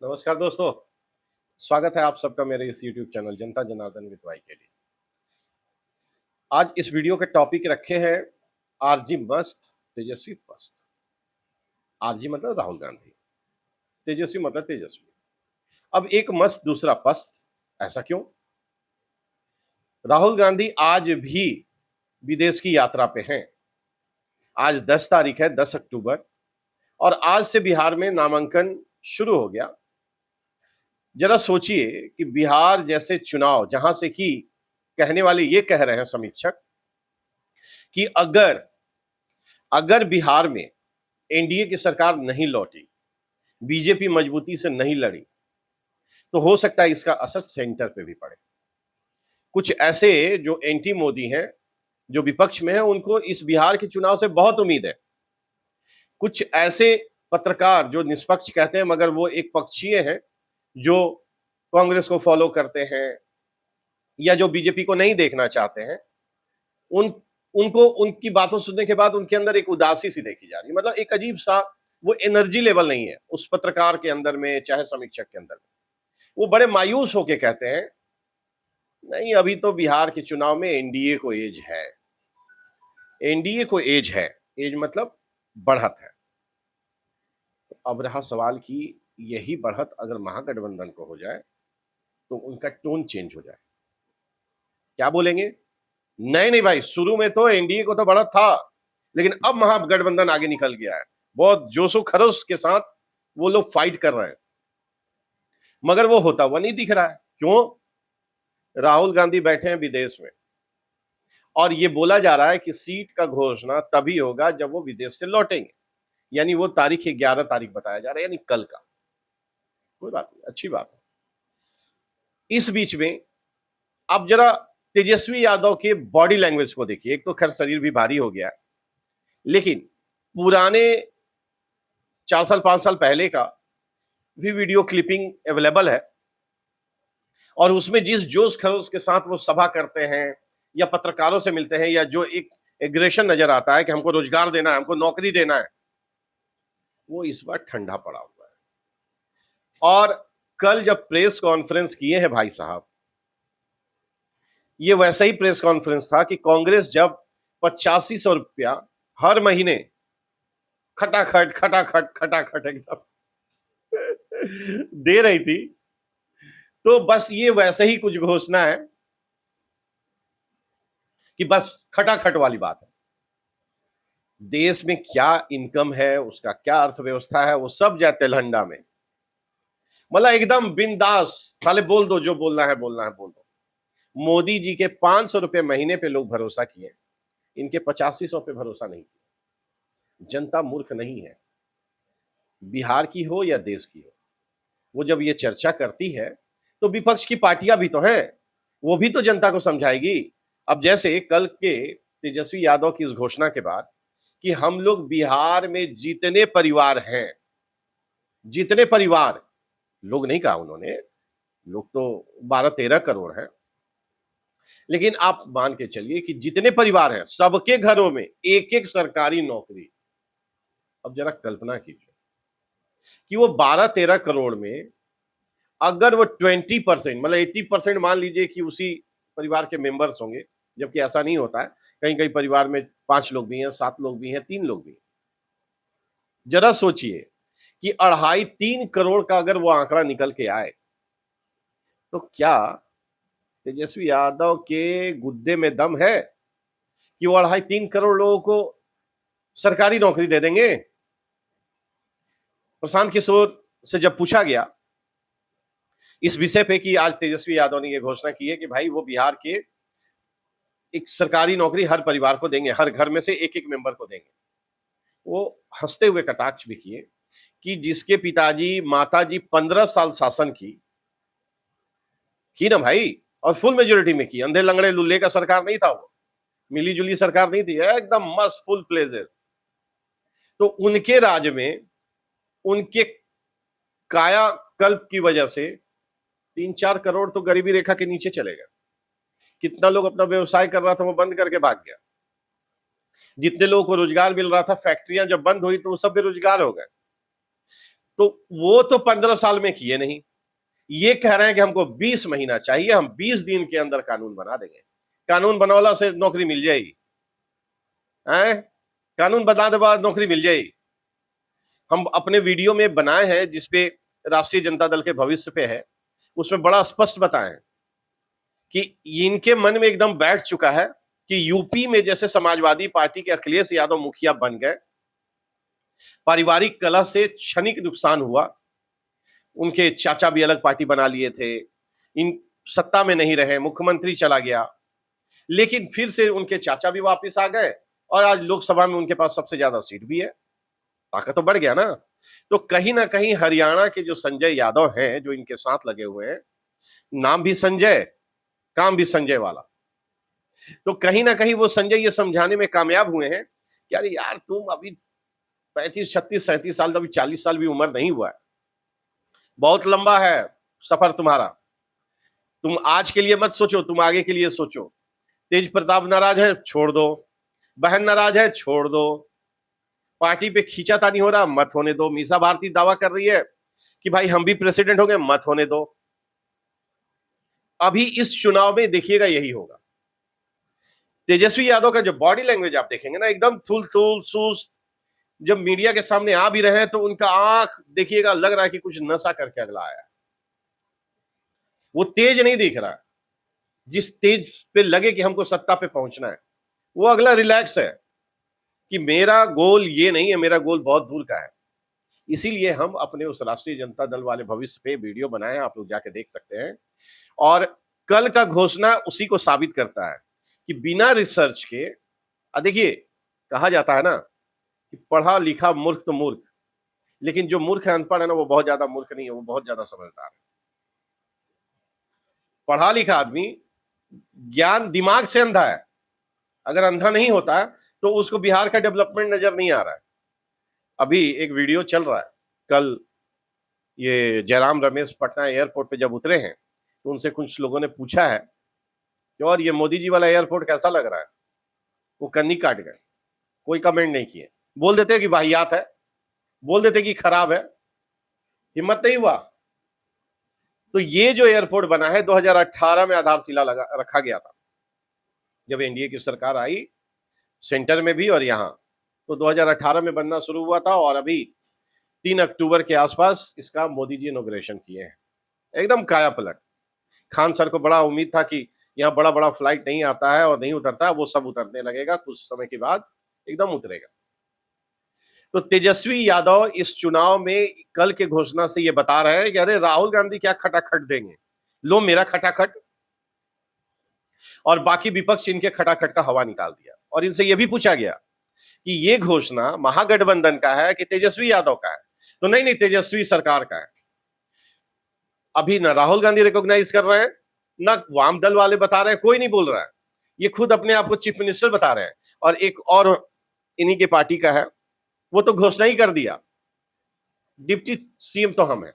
नमस्कार दोस्तों। स्वागत है आप सबका मेरे इस YouTube channel Janata Janardan with Y के लिए। आज इस वीडियो के टॉपिक रखे हैं आरजी मस्त तेजस्वी पस्त। आरजी मतलब राहुल गांधी, तेजस्वी मतलब तेजस्वी। अब एक मस्त दूसरा पस्त, ऐसा क्यों? राहुल गांधी आज भी विदेश की यात्रा पे हैं। आज 10 तारीख है, 10 अक्टूबर, और आज से बिहार में नामांकन शुरू हो गया। जरा सोचिए कि बिहार जैसे चुनाव, जहां से कि कहने वाले ये कह रहे हैं समीक्षक कि अगर अगर बिहार में एनडीए की सरकार नहीं लौटी, बीजेपी मजबूती से नहीं लड़ी, तो हो सकता है इसका असर सेंटर पे भी पड़े। कुछ ऐसे जो एंटी मोदी हैं, जो विपक्ष में हैं, उनको इस बिहार के चुनाव से बहुत उम्मीद है। कुछ ऐसे पत्रकार जो निष्पक्ष कहते हैं मगर वो एक पक्षीय हैं, जो कांग्रेस को फॉलो करते हैं या जो बीजेपी को नहीं देखना चाहते हैं, उन उनको उनकी बातों सुनने के बाद उनके अंदर एक उदासी सी देखी जा रही है। मतलब एक अजीब सा वो एनर्जी लेवल नहीं है उस पत्रकार के अंदर में, चाहे समीक्षक के अंदर में। वो बड़े मायूस होके कहते हैं, नहीं अभी तो बिहार के चुनाव में एनडीए को एज है। एनडीए को एज है, एज मतलब बढ़त है। तो अब रहा सवाल कि यही बढ़त अगर महागठबंधन को हो जाए तो उनका टोन चेंज हो जाए। क्या बोलेंगे? नहीं नहीं भाई, शुरू में तो एनडीए को तो बढ़त था, लेकिन अब महागठबंधन आगे निकल गया है। बहुत जोशो खरोश के साथ वो लोग फाइट कर रहे हैं, मगर वो होता हुआ नहीं दिख रहा है। क्यों? राहुल गांधी बैठे हैं विदेश में और ये बोला जा रहा है कि सीट का घोषणा तभी होगा जब वो विदेश से लौटेंगे। यानी वो तारीख 11 तारीख बताया जा रहा है, यानी कल का। कोई बात नहीं, अच्छी बात है। इस बीच में आप जरा तेजस्वी यादव के बॉडी लैंग्वेज को देखिए। एक तो खैर शरीर भी भारी हो गया है, लेकिन पुराने 4 साल 5 साल पहले का भी वीडियो क्लिपिंग अवेलेबल है, और उसमें जिस जोश खरोश के साथ वो सभा करते हैं या पत्रकारों से मिलते हैं, या जो एक एग्रेशन नजर आता है कि हमको रोजगार देना है, हमको नौकरी देना है, वो इस बार ठंडा पड़ा हुआ है। और कल जब प्रेस कॉन्फ्रेंस किए हैं भाई साहब, ये वैसा ही प्रेस कॉन्फ्रेंस था कि कांग्रेस जब 8500 रुपया हर महीने खटाखट खटाखट खटाखट एकदम दे रही थी, तो बस ये वैसे ही कुछ घोषणा है कि बस खटाखट वाली बात है। देश में क्या इनकम है, उसका क्या अर्थव्यवस्था है, वो सब जाए तेलहंडा में। मतलब एकदम बिंदास, साले बोल दो, जो बोलना है बोलना है बोल दो। मोदी जी के 500 रुपए महीने पे लोग भरोसा किए, इनके 8500 पे भरोसा नहीं किया। जनता मूर्ख नहीं है, बिहार की हो या देश की हो। वो जब ये चर्चा करती है तो विपक्ष की पार्टियां भी तो हैं, वो भी तो जनता को समझाएगी। अब जैसे कल के तेजस्वी यादव की इस घोषणा के बाद कि हम लोग बिहार में जितने परिवार हैं, जितने परिवार, लोग नहीं कहा उन्होंने, लोग तो 12-13 करोड़ हैं, लेकिन आप मान के चलिए कि जितने परिवार हैं सबके घरों में एक एक सरकारी नौकरी। अब जरा कल्पना कीजिए कि वो 12-13 करोड़ में अगर वो 20% मतलब 80% मान लीजिए कि उसी परिवार के मेंबर्स होंगे, जबकि ऐसा नहीं होता है। कहीं कहीं परिवार में 5 लोग भी हैं, 7 लोग भी हैं, 3 लोग भी हैं। जरा सोचिए कि 2.5-3 करोड़ का अगर वो आंकड़ा निकल के आए, तो क्या तेजस्वी यादव के गुद्दे में दम है कि वो 2.5-3 करोड़ लोगों को सरकारी नौकरी दे देंगे? प्रशांत किशोर से जब पूछा गया इस विषय पे कि आज तेजस्वी यादव ने यह घोषणा की है कि भाई वो बिहार के एक सरकारी नौकरी हर परिवार को देंगे, हर घर में से एक एक मेंबर को देंगे, वो हंसते हुए कटाक्ष भी किए कि जिसके पिताजी माताजी 15 साल शासन की ना भाई, और फुल मेजोरिटी में की। अंधे लंगड़े लुल्ले का सरकार नहीं था वो, मिली जुली सरकार नहीं थी, एकदम मस्त फुल प्लेजेस। तो उनके राज में, उनके कायाकल्प की वजह से 3-4 करोड़ तो गरीबी रेखा के नीचे चले गए। कितना लोग अपना व्यवसाय कर रहा था वो बंद करके भाग गया। जितने लोगों को रोजगार मिल रहा था, फैक्ट्रियां जब बंद हुई तो वो सब बेरोजगार हो गए। तो वो तो 15 साल में किए नहीं, ये कह रहे हैं कि हमको 20 महीना चाहिए, हम 20 दिन के अंदर कानून बना देंगे। कानून बनौला से नौकरी मिल जाएगी, कानून बनाने के बाद नौकरी मिल जाएगी। हम अपने वीडियो में बनाए हैं जिसपे राष्ट्रीय जनता दल के भविष्य पे है, उसमें बड़ा स्पष्ट बताए हैं कि इनके मन में एकदम बैठ चुका है कि यूपी में जैसे समाजवादी पार्टी के अखिलेश यादव मुखिया बन गए, पारिवारिक कलह से क्षणिक नुकसान हुआ, उनके चाचा भी अलग पार्टी बना लिए थे, इन सत्ता में नहीं रहे, मुख्यमंत्री चला गया, लेकिन फिर से उनके चाचा भी वापस आ गए और आज लोकसभा में उनके पास सबसे ज्यादा सीट भी है, ताकत तो बढ़ गया ना। तो कहीं ना कहीं हरियाणा के जो संजय यादव हैं, जो इनके साथ लगे हुए हैं, नाम भी संजय, काम भी संजय वाला, तो कहीं ना कहीं वो संजय ये समझाने में कामयाब हुए हैं कि अरे यार तुम अभी 35, 36, 37 साल, अभी 40 साल भी उम्र नहीं हुआ है, बहुत लंबा है सफर तुम्हारा, तुम आज के लिए मत सोचो, तुम आगे के लिए सोचो। तेज प्रताप नाराज है, छोड़ दो, बहन नाराज है, छोड़ दो, पार्टी पे खींचातानी हो रहा, मत होने दो, मीसा भारती दावा कर रही है कि भाई हम भी प्रेसिडेंट हो गए, मत होने दो। अभी इस चुनाव में देखिएगा यही होगा। तेजस्वी यादव का जो बॉडी लैंग्वेज आप देखेंगे ना, एकदम थुल थुल सुस्त, जब मीडिया के सामने आ भी रहे हैं तो उनका आंख देखिएगा, लग रहा है कि कुछ नशा करके अगला आया, वो तेज नहीं दिख रहा है। जिस तेज पे लगे कि हमको सत्ता पे पहुंचना है, वो अगला रिलैक्स है कि मेरा गोल ये नहीं है, मेरा गोल बहुत दूर का है। इसीलिए हम अपने उस राष्ट्रीय जनता दल वाले भविष्य पे वीडियो बनाए हैं, आप लोग जाके देख सकते हैं। और कल का घोषणा उसी को साबित करता है कि बिना रिसर्च के, देखिए कहा जाता है ना कि पढ़ा लिखा मूर्ख तो मूर्ख, लेकिन जो मूर्ख है, अनपढ़ है ना, वो बहुत ज्यादा मूर्ख नहीं है, वो बहुत ज्यादा समझदार है। पढ़ा लिखा आदमी ज्ञान दिमाग से अंधा है, अगर अंधा नहीं होता तो उसको बिहार का डेवलपमेंट नजर नहीं आ रहा है। अभी एक वीडियो चल रहा है, कल ये जयराम रमेश पटना एयरपोर्ट पे जब उतरे हैं तो उनसे कुछ लोगों ने पूछा है कि और ये मोदी जी वाला एयरपोर्ट कैसा लग रहा है, वो कन्नी काट गए, कोई कमेंट नहीं किए, बोल देते कि वाहियात है, बोल देते कि खराब है, हिम्मत नहीं हुआ। तो ये जो एयरपोर्ट बना है 2018 में आधारशिला लगा रखा गया था, जब एनडीए की सरकार आई सेंटर में भी और यहां, तो 2018 में बनना शुरू हुआ था और अभी 3 अक्टूबर के आसपास इसका मोदी जी इनॉग्रेशन किए हैं। एकदम काया पलट। खान सर को बड़ा उम्मीद था कि यहाँ बड़ा बड़ा फ्लाइट नहीं आता है और नहीं उतरता, वो सब उतरने लगेगा कुछ समय के बाद, एकदम उतरेगा। तो तेजस्वी यादव इस चुनाव में कल के घोषणा से ये बता रहे हैं कि अरे राहुल गांधी क्या खटाखट देंगे, लो मेरा खटाखट, और बाकी विपक्ष इनके खटाखट का हवा निकाल दिया। और इनसे यह भी पूछा गया कि ये घोषणा महागठबंधन का है कि तेजस्वी यादव का है, तो नहीं, तेजस्वी सरकार का है। अभी ना राहुल गांधी रिकॉग्नाइज कर रहे हैं, ना वाम दल वाले बता रहे हैं, कोई नहीं बोल रहा है, ये खुद अपने आप को चीफ मिनिस्टर बता रहे हैं। और एक और इन्हीं के पार्टी का है, वो तो घोषणा ही कर दिया, डिप्टी सीएम तो हम है।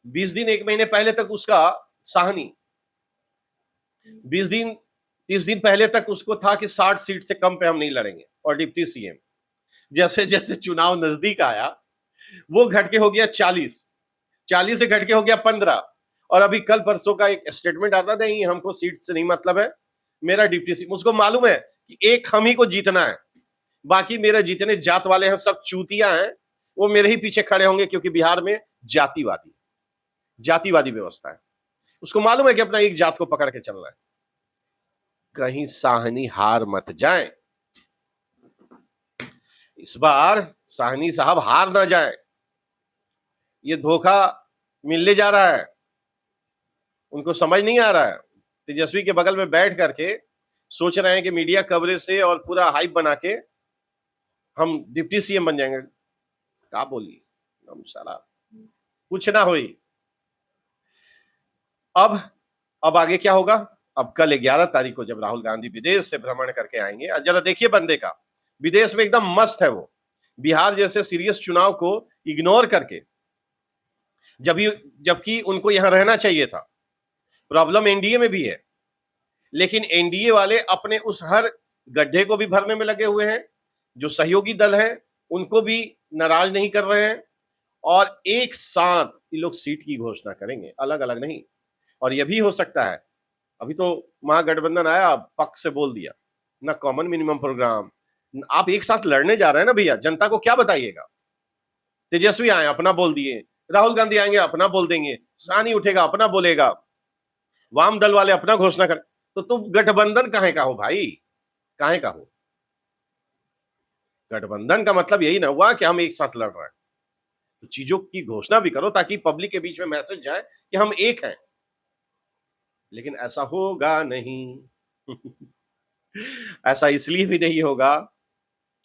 20 दिन 1 महीने पहले तक उसका साहनी, 20 दिन 30 दिन पहले तक उसको था कि 60 सीट से कम पे हम नहीं लड़ेंगे और डिप्टी सीएम। जैसे जैसे चुनाव नजदीक आया वो घट के हो गया 40 से घट के हो गया 15, और अभी कल परसों का एक स्टेटमेंट आता था, नहीं हमको सीट से नहीं मतलब है, मेरा डिप्टी सीएम, उसको मालूम है कि एक हम ही को जीतना है, बाकी मेरे जितने जात वाले हैं सब चूतिया हैं, वो मेरे ही पीछे खड़े होंगे, क्योंकि बिहार में जातिवादी व्यवस्था है। उसको मालूम है कि अपना एक जात को पकड़ के चलना है, कहीं साहनी हार मत जाए, इस बार साहनी साहब हार ना जाए, ये धोखा मिलने जा रहा है, उनको समझ नहीं आ रहा है। तेजस्वी के बगल में बैठ करके सोच रहे हैं कि मीडिया कवरेज से और पूरा हाइप बना के हम डिप्टी सीएम बन जाएंगे, क्या बोली हम सारा कुछ ना हुई। अब आगे क्या होगा? अब कल 11 तारीख को जब राहुल गांधी विदेश से भ्रमण करके आएंगे, जरा देखिए बंदे का, विदेश में एकदम मस्त है वो, बिहार जैसे सीरियस चुनाव को इग्नोर करके, जबकि उनको यहां रहना चाहिए था। प्रॉब्लम एनडीए में भी है, लेकिन एनडीए वाले अपने उस हर गड्ढे को भी भरने में लगे हुए हैं, जो सहयोगी दल हैं उनको भी नाराज नहीं कर रहे हैं, और एक साथ ये लोग सीट की घोषणा करेंगे, अलग अलग नहीं। और यह भी हो सकता है, अभी तो महागठबंधन आया, पक्ष से बोल दिया ना कॉमन मिनिमम प्रोग्राम। आप एक साथ लड़ने जा रहे हैं ना भैया, जनता को क्या बताइएगा? तेजस्वी आए अपना बोल दिए, राहुल गांधी आएंगे अपना बोल देंगे, सानी उठेगा अपना बोलेगा, वाम दल वाले अपना घोषणा कर, तो तुम गठबंधन काहे का हो भाई? काहे का हो? गठबंधन का मतलब यही ना हुआ कि हम एक साथ लड़ रहे हैं। तो चीजों की घोषणा भी करो ताकि पब्लिक के बीच में मैसेज जाए कि हम एक हैं। लेकिन ऐसा होगा नहीं। ऐसा इसलिए भी नहीं होगा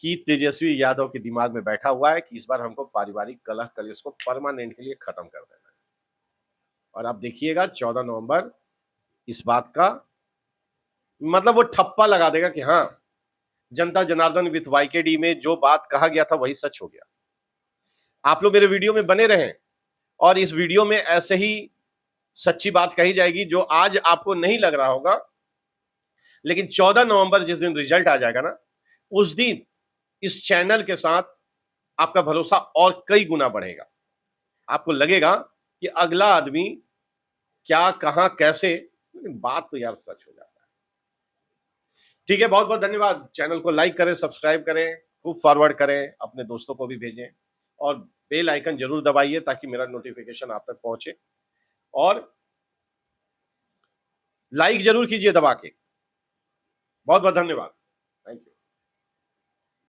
कि तेजस्वी यादव के दिमाग में बैठा हुआ है कि इस बार हमको पारिवारिक कलह कलेश को परमानेंट के लिए खत्म कर देना है। और आप देखिएगा 14 नवंबर इस बात का मतलब वो ठप्पा लगा देगा कि हाँ, जनता जनार्दन विथ वाईकेडी में जो बात कहा गया था वही सच हो गया। आप लोग मेरे वीडियो में बने रहें और इस वीडियो में ऐसे ही सच्ची बात कही जाएगी जो आज आपको नहीं लग रहा होगा, लेकिन 14 नवंबर जिस दिन रिजल्ट आ जाएगा ना, उस दिन इस चैनल के साथ आपका भरोसा और कई गुना बढ़ेगा। आपको लगेगा कि अगला आदमी क्या, कहां, कैसे, लेकिन बात तो यार सच हो जाता है। ठीक है, बहुत बहुत धन्यवाद। चैनल को लाइक करें, सब्सक्राइब करें, खूब फॉरवर्ड करें, अपने दोस्तों को भी भेजें और बेल आइकन जरूर दबाइए ताकि मेरा नोटिफिकेशन आप तक पहुंचे। और लाइक जरूर कीजिए दबा के। बहुत बहुत धन्यवाद।